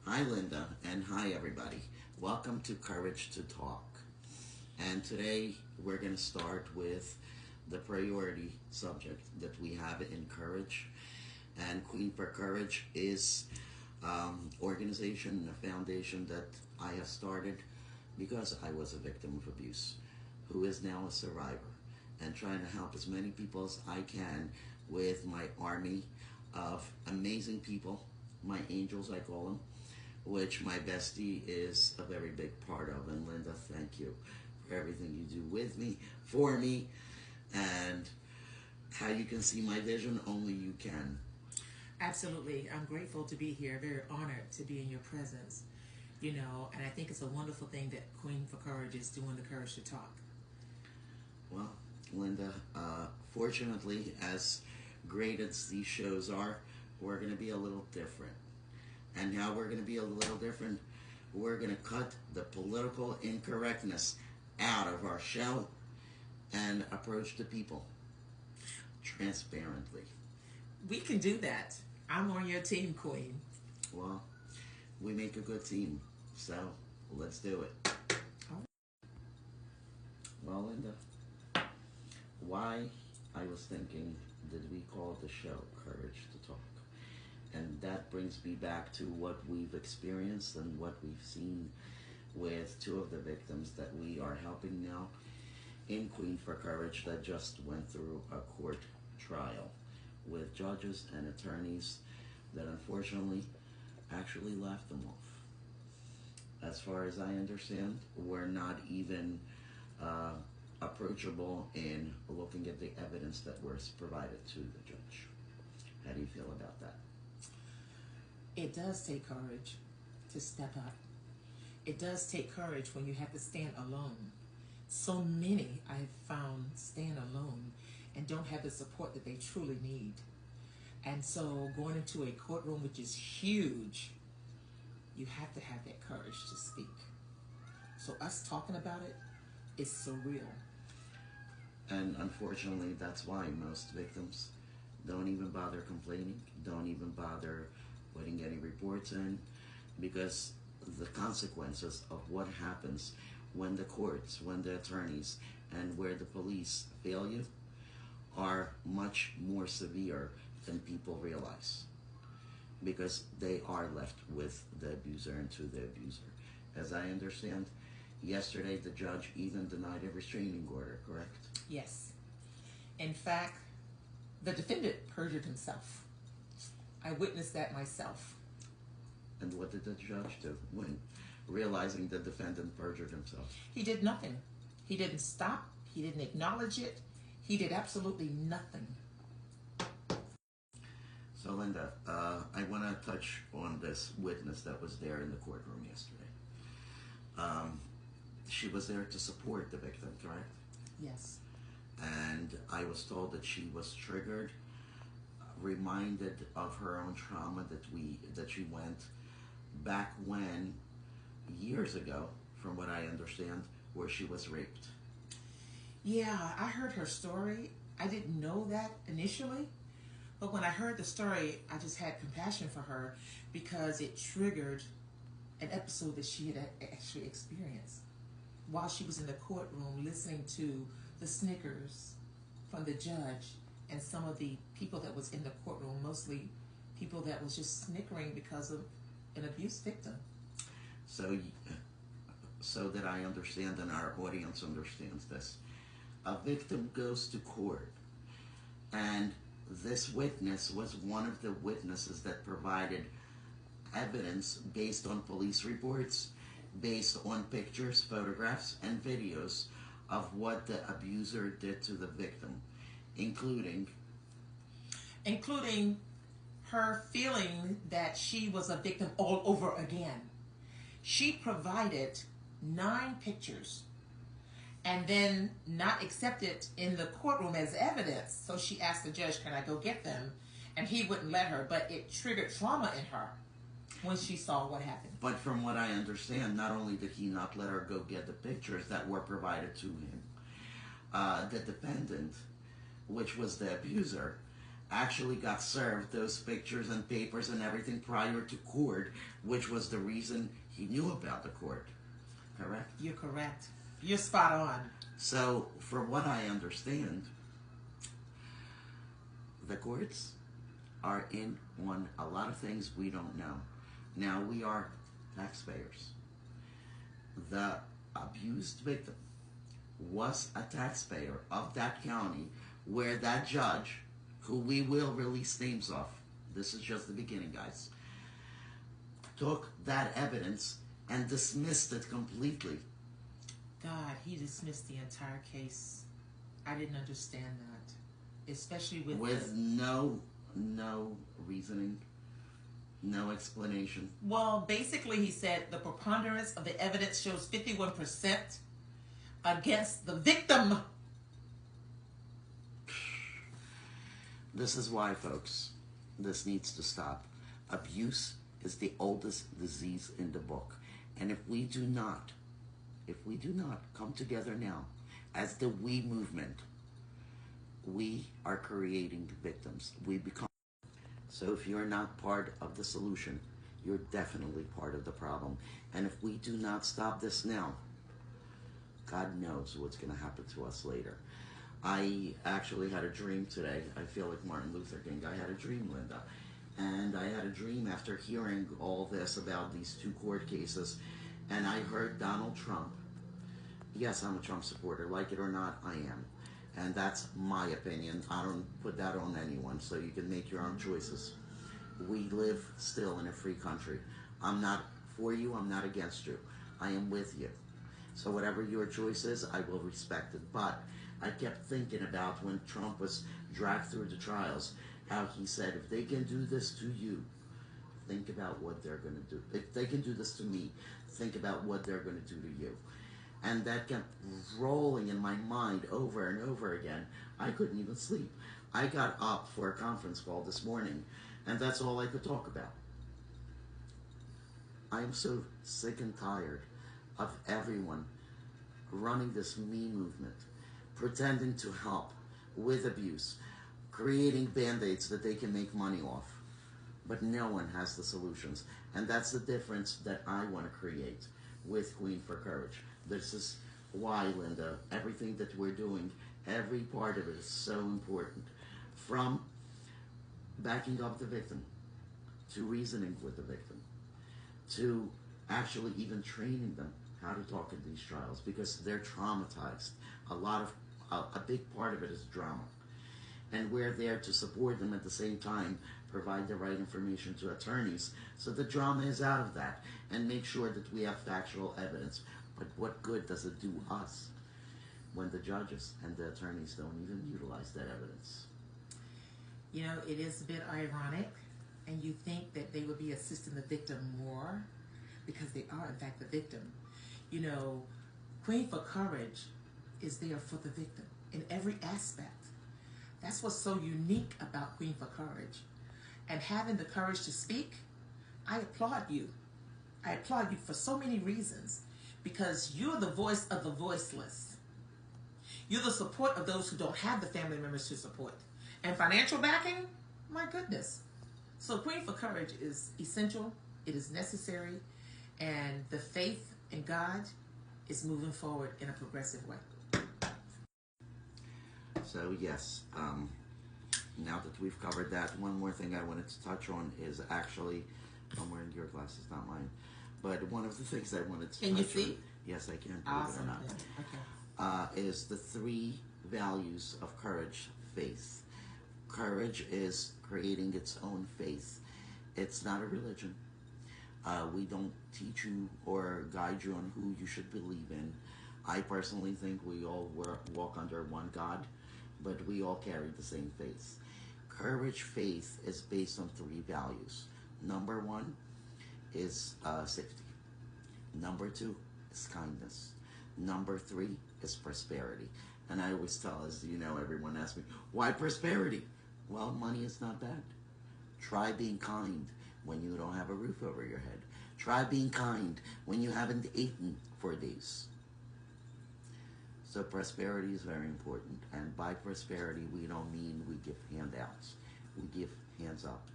Hi, Linda, and hi, everybody. Welcome to Courage2Talk. And today we're going to start with the priority subject that we have in Courage. And Queen for Courage is organization, a foundation that I have started because I was a victim of abuse, who is now a survivor, and trying to help as many people as I can with my army of amazing people, my angels, I call them, which my bestie is a very big part of. And Linda, thank you for everything you do with me, for me, and how you can see my vision, only you can. Absolutely. I'm grateful to be here, very honored to be in your presence, and I think it's a wonderful thing that Queen for Courage is doing the Courage to Talk. Well, Linda, fortunately, as great as these shows are, we're going to be a little different. And now we're going to be a little different. We're going to cut the political incorrectness out of our show and approach the people transparently. We can do that. I'm on your team, Queen. Well, we make a good team, so let's do it. Oh. Well, Linda, why, I was thinking, did we call the show Courage to Talk? And that brings me back to what we've experienced and what we've seen with two of the victims that we are helping now in Queen for Courage that just went through a court trial with judges and attorneys that unfortunately actually laughed them off. As far as I understand, we're not even approachable in looking at the evidence that was provided to the judge. How do you feel about that? It does take courage to step up. It does take courage when you have to stand alone. So many I've found stand alone and don't have the support that they truly need. And so going into a courtroom, which is huge, you have to have that courage to speak. So us talking about it is surreal. And unfortunately, that's why most victims don't even bother complaining, don't even bother putting any reports in, because the consequences of what happens when the courts, when the attorneys, and where the police fail you are much more severe than people realize, because they are left with the abuser and to the abuser. As I understand, yesterday the judge even denied a restraining order, correct? Yes. In fact, the defendant perjured himself. I witnessed that myself. And what did the judge do when realizing the defendant perjured himself? He did nothing. He didn't stop. He didn't acknowledge it. He did absolutely nothing. So Linda, I want to touch on this witness that was there in the courtroom yesterday. She was there to support the victim, correct? Yes. And I was told that she was triggered, reminded of her own trauma that she went back when, years ago, from what I understand, where she was raped. Yeah, I heard her story. I didn't know that initially, but when I heard the story, I just had compassion for her because it triggered an episode that she had actually experienced while she was in the courtroom listening to the snickers from the judge and some of the people that was in the courtroom, mostly people that was just snickering because of an abuse victim. So that I understand and our audience understands this, a victim goes to court, and this witness was one of the witnesses that provided evidence based on police reports, based on pictures, photographs, and videos of what the abuser did to the victim, including her feeling that she was a victim all over again. She provided 9 pictures and then not accepted in the courtroom as evidence. So she asked the judge, can I go get them? And he wouldn't let her, but it triggered trauma in her when she saw what happened. But from what I understand, not only did he not let her go get the pictures that were provided to him, the defendant, which was the abuser, actually got served those pictures and papers and everything prior to court, which was the reason he knew about the court. Correct? You're correct. You're spot on. So, from what I understand, the courts are in on a lot of things we don't know. Now, we are taxpayers. The abused victim was a taxpayer of that county where that judge, who we will release names of, this is just the beginning, guys, took that evidence and dismissed it completely. God, he dismissed the entire case. I didn't understand that, especially with no reasoning, no explanation. Well, basically, he said the preponderance of the evidence shows 51% against the victim. This is why, folks, this needs to stop. Abuse is the oldest disease in the book. And if we do not come together now as the we movement, we are creating victims. We become. So if you're not part of the solution, you're definitely part of the problem. And if we do not stop this now, God knows what's going to happen to us later. I actually had a dream today. I feel like Martin Luther King. I had a dream, Linda. And I had a dream after hearing all this about these two court cases. And I heard Donald Trump. Yes, I'm a Trump supporter. Like it or not, I am. And that's my opinion. I don't put that on anyone, so you can make your own choices. We live still in a free country. I'm not for you. I'm not against you. I am with you. So whatever your choice is, I will respect it. But I kept thinking about when Trump was dragged through the trials, how he said, if they can do this to you, think about what they're going to do. If they can do this to me, think about what they're going to do to you. And that kept rolling in my mind over and over again. I couldn't even sleep. I got up for a conference call this morning, and that's all I could talk about. I am so sick and tired of everyone running this me movement, pretending to help with abuse, creating band-aids that they can make money off. But no one has the solutions. And that's the difference that I want to create with Queen for Courage. This is why, Linda, everything that we're doing, every part of it is so important. From backing up the victim, to reasoning with the victim, to actually even training them how to talk in these trials, because they're traumatized. A big part of it is drama. And we're there to support them at the same time, provide the right information to attorneys so the drama is out of that, and make sure that we have factual evidence. But what good does it do us when the judges and the attorneys don't even utilize that evidence? You know, it is a bit ironic, and you think that they would be assisting the victim more because they are, in fact, the victim. You know, Queen for Courage is there for the victim in every aspect. That's what's so unique about Queen for Courage. And having the courage to speak, I applaud you. I applaud you for so many reasons, because you're the voice of the voiceless. You're the support of those who don't have the family members to support. And financial backing, my goodness. So Queen for Courage is essential, it is necessary, and the faith in God is moving forward in a progressive way. So yes, now that we've covered that, one more thing I wanted to touch on is actually, I'm wearing your glasses, not mine, but one of the things I wanted to Can you see? on, yes, I can, believe Awesome. it or not, Okay. is the 3 values of courage. Faith. Courage is creating its own faith. It's not a religion. We don't teach you or guide you on who you should believe in. I personally think we all walk under one God, but we all carry the same faith. Courage faith is based on 3 values. Number 1 is safety. Number 2 is kindness. Number 3 is prosperity. And I always tell, as you know, everyone asks me, why prosperity? Well, money is not bad. Try being kind when you don't have a roof over your head. Try being kind when you haven't eaten for days. So prosperity is very important. And by prosperity, we don't mean we give handouts. we give hands up.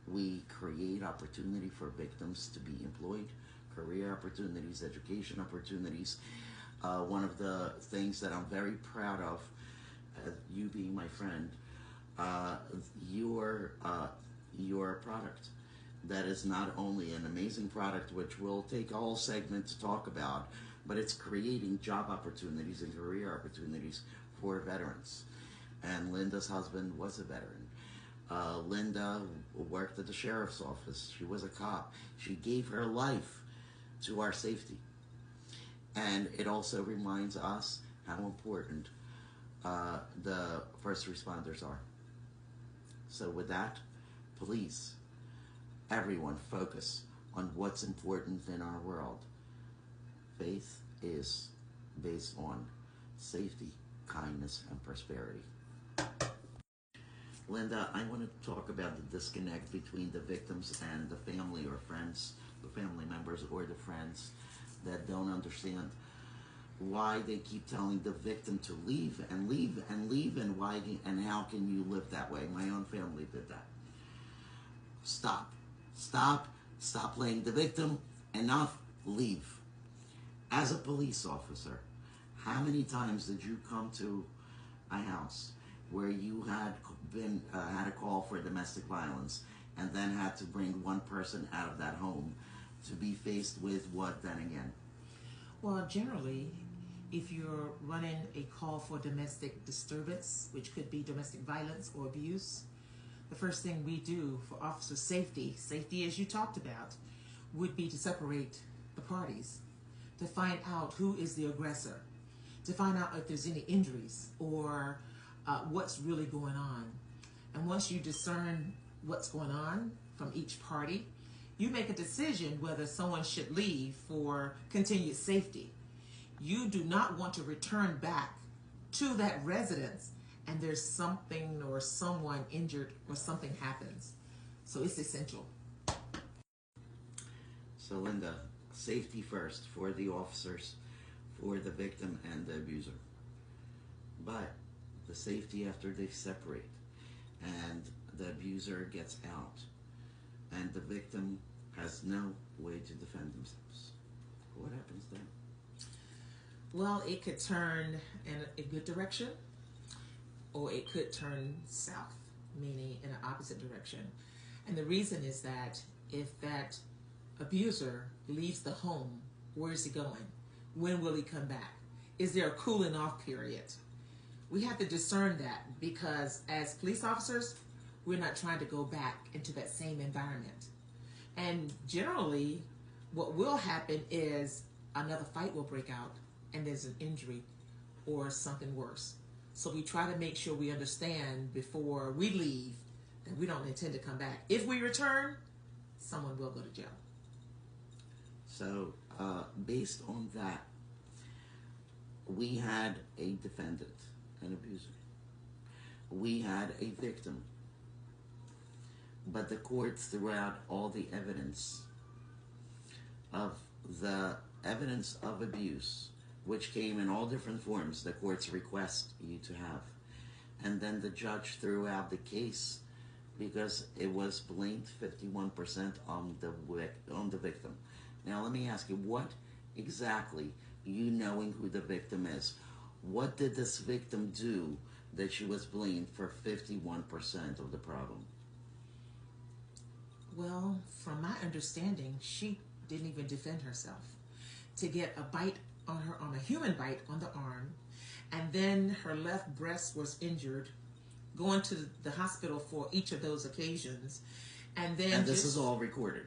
We create opportunity for victims to be employed, career opportunities, education opportunities. One of the things that I'm very proud of, you being my friend, uh, your product. That is not only an amazing product, which we'll take a whole segment to talk about, but it's creating job opportunities and career opportunities for veterans. And Linda's husband was a veteran. Linda worked at the sheriff's office. She was a cop. She gave her life to our safety. And it also reminds us how important the first responders are. So, with that, please, everyone, focus on what's important in our world. Faith is based on safety, kindness, and prosperity. Linda, I want to talk about the disconnect between the victims and the family or friends, the family members or the friends that don't understand why they keep telling the victim to leave and leave and leave, and why and how can you live that way. My own family did that. Stop playing the victim. Enough. Leave. As a police officer, how many times did you come to a house where you had been had a call for domestic violence and then had to bring one person out of that home to be faced with what then again? Well, generally, if you're running a call for domestic disturbance, which could be domestic violence or abuse, the first thing we do for officer safety as you talked about, would be to separate the parties, to find out who is the aggressor, to find out if there's any injuries or what's really going on. And once you discern what's going on from each party, you make a decision whether someone should leave for continued safety. You do not want to return back to that residence and there's something or someone injured or something happens. So it's essential. So, Linda, safety first for the officers, for the victim and the abuser. But the safety after they separate and the abuser gets out and the victim has no way to defend themselves. What happens then? Well, it could turn in a good direction or it could turn south, meaning in an opposite direction. And the reason is that if that abuser leaves the home, where is he going? When will he come back? Is there a cooling off period? We have to discern that because as police officers, we're not trying to go back into that same environment. And generally, what will happen is another fight will break out and there's an injury or something worse. So we try to make sure we understand before we leave that we don't intend to come back. If we return, someone will go to jail. So, based on that, we had a defendant, an abuser. We had a victim. But the courts threw out all the evidence of abuse, which came in all different forms the courts request you to have. And then the judge threw out the case because it was blamed 51% on the victim. Now let me ask you, what exactly, you knowing who the victim is, what did this victim do that she was blamed for 51% of the problem? Well, from my understanding, she didn't even defend herself. To get a bite on her arm, a human bite on the arm, and then her left breast was injured, going to the hospital for each of those occasions, and this is all recorded.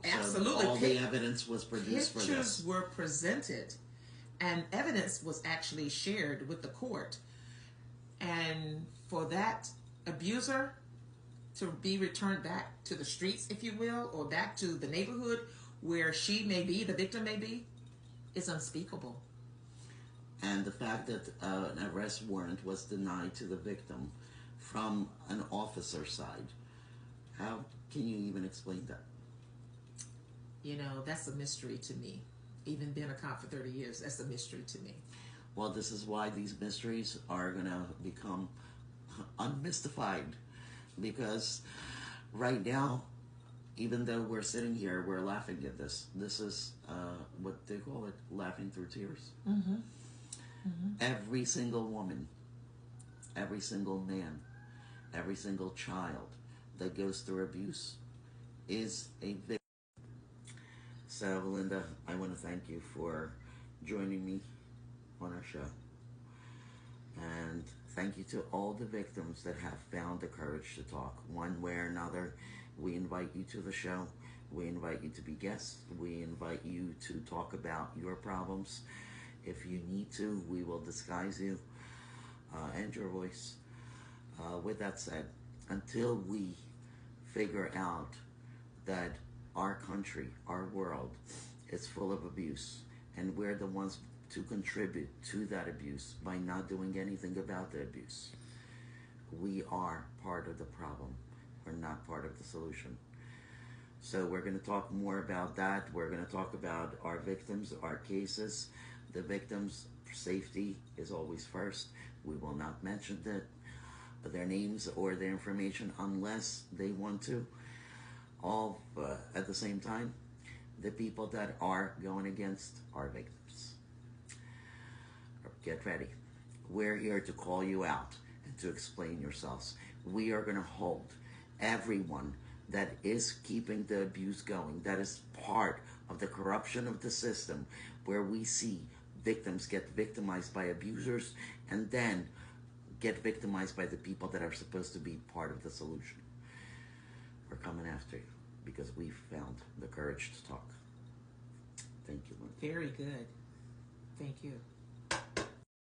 Absolutely. So all the evidence was produced for this. Pictures were presented, and evidence was actually shared with the court. And for that abuser to be returned back to the streets, if you will, or back to the neighborhood where she may be, the victim may be, is unspeakable. And the fact that an arrest warrant was denied to the victim from an officer's side, how can you even explain that? You know, that's a mystery to me. Even being a cop for 30 years, that's a mystery to me. Well, this is why these mysteries are going to become unmystified. because right now, even though we're sitting here, we're laughing at this. This is what they call it, laughing through tears. Mm-hmm. Mm-hmm. Every single woman, every single man, every single child that goes through abuse is a victim. So, Linda, I want to thank you for joining me on our show. And thank you to all the victims that have found the courage to talk one way or another. We invite you to the show. We invite you to be guests. We invite you to talk about your problems. If you need to, we will disguise you and your voice. With that said, until we figure out that our country, our world, is full of abuse, and we're the ones to contribute to that abuse by not doing anything about the abuse, we are part of the problem. We're not part of the solution. So we're going to talk more about that. We're going to talk about our victims, our cases. The victims' safety is always first. We will not mention their names or their information unless they want to. All at the same time, the people that are going against our victims. Get ready. We're here to call you out and to explain yourselves. We are going to hold everyone that is keeping the abuse going, that is part of the corruption of the system, where we see victims get victimized by abusers and then get victimized by the people that are supposed to be part of the solution. We're coming after you because we've found the courage to talk. Thank you, Linda. Very good. Thank you.